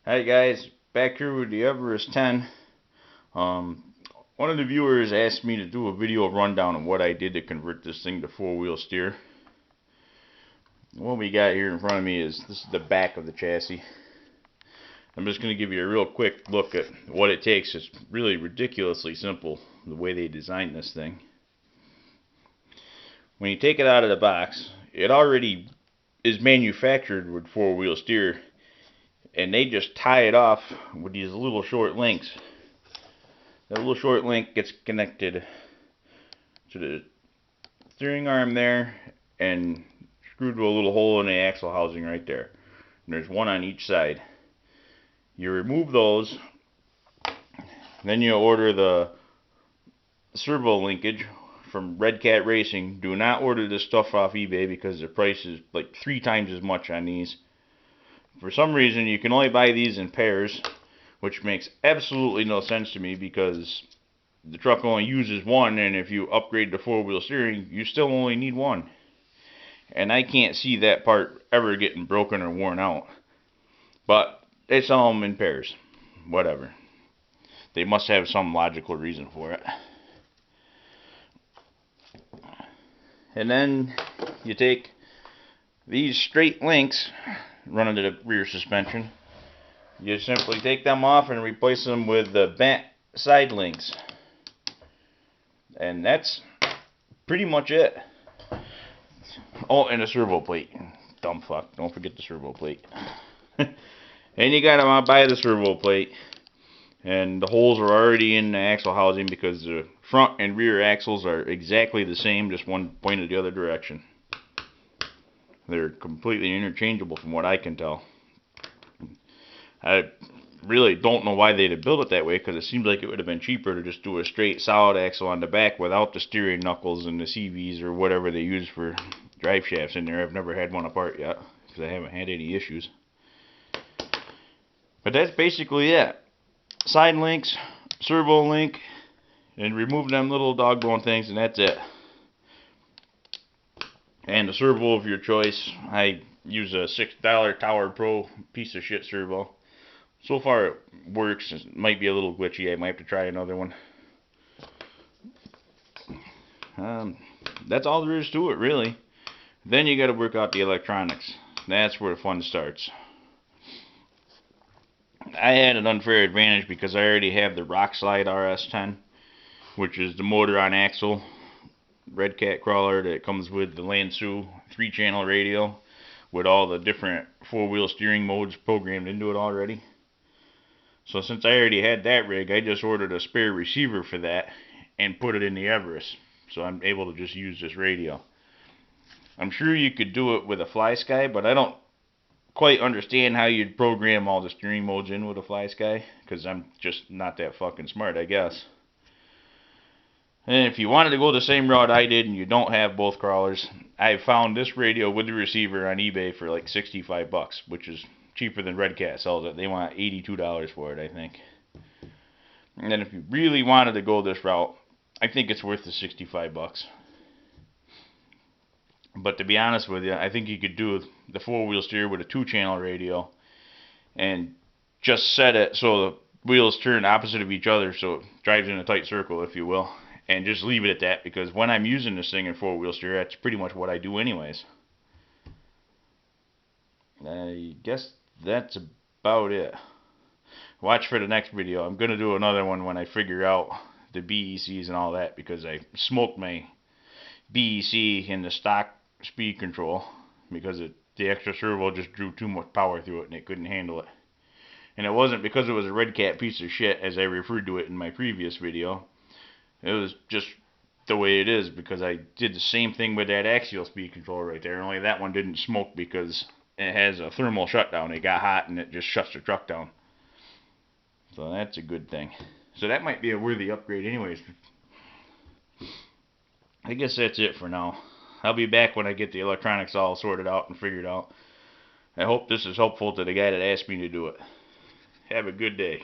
Hi guys, back here with the Everest 10. One of the viewers asked me to do a video rundown of what I did to convert this thing to four-wheel steer. What we got here in front of me is this is the back of the chassis. I'm just going to give you a real quick look at what it takes. It's really ridiculously simple the way they designed this thing. When you take it out of the box, it already is manufactured with four-wheel steer, and they just tie it off with these little short links. That little short link gets connected to the steering arm there and screwed to a little hole in the axle housing right there. And there's one on each side. You remove those, then you order the servo linkage from Redcat Racing. Do not order this stuff off eBay because the price is like 3 times as much on these. For some reason you can only buy these in pairs, which makes absolutely no sense to me because the truck only uses one, and if you upgrade to four-wheel steering you still only need one. And I can't see that part ever getting broken or worn out. But they sell them in pairs. Whatever. They must have some logical reason for it. And then you take these straight links, run into the rear suspension. You simply take them off and replace them with the bent side links. And that's pretty much it. Oh, and a servo plate. Dumb fuck. Don't forget the servo plate. And you gotta buy the servo plate. And the holes are already in the axle housing because the front and rear axles are exactly the same, just one pointed the other direction. They're completely interchangeable from what I can tell. I really don't know why they'd have built it that way, because it seems like it would have been cheaper to just do a straight solid axle on the back without the steering knuckles and the CVs or whatever they use for drive shafts in there. I've never had one apart yet because I haven't had any issues. But that's basically it. Side links, servo link, and remove them little dog bone things, and that's it. And the servo of your choice. I use a $6 Tower Pro piece of shit servo. So far it works. It might be a little glitchy. I might have to try another one. That's all there is to it, really. Then you got to work out the electronics. That's where the fun starts. I had an unfair advantage because I already have the Rockslide RS10, which is the motor on axle Redcat crawler that comes with the Lansu 3-channel radio with all the different four-wheel steering modes programmed into it already. So since I already had that rig, I just ordered a spare receiver for that and put it in the Everest. So I'm able to just use this radio. I'm sure you could do it with a FlySky, but I don't quite understand how you'd program all the steering modes in with a FlySky, because I'm just not that fucking smart, I guess. And if you wanted to go the same route I did and you don't have both crawlers, I found this radio with the receiver on eBay for like 65 bucks, which is cheaper than Redcat sells it. They want $82 for it, I think. And then if you really wanted to go this route, I think it's worth the 65 bucks. But to be honest with you, I think you could do the four-wheel steer with a 2-channel radio and just set it so the wheels turn opposite of each other, so it drives in a tight circle, if you will, and just leave it at that, because when I'm using this thing in four-wheel steer, that's pretty much what I do anyways. I guess that's about it. Watch for the next video. I'm going to do another one when I figure out the BECs and all that, because I smoked my BEC in the stock speed control because the extra servo just drew too much power through it and it couldn't handle it. And it wasn't because it was a Redcat piece of shit, as I referred to it in my previous video. It was just the way it is, because I did the same thing with that axial speed control right there, only that one didn't smoke because it has a thermal shutdown. It got hot and it just shuts the truck down. So that's a good thing. So that might be a worthy upgrade anyways. I guess that's it for now. I'll be back when I get the electronics all sorted out and figured out. I hope this is helpful to the guy that asked me to do it. Have a good day.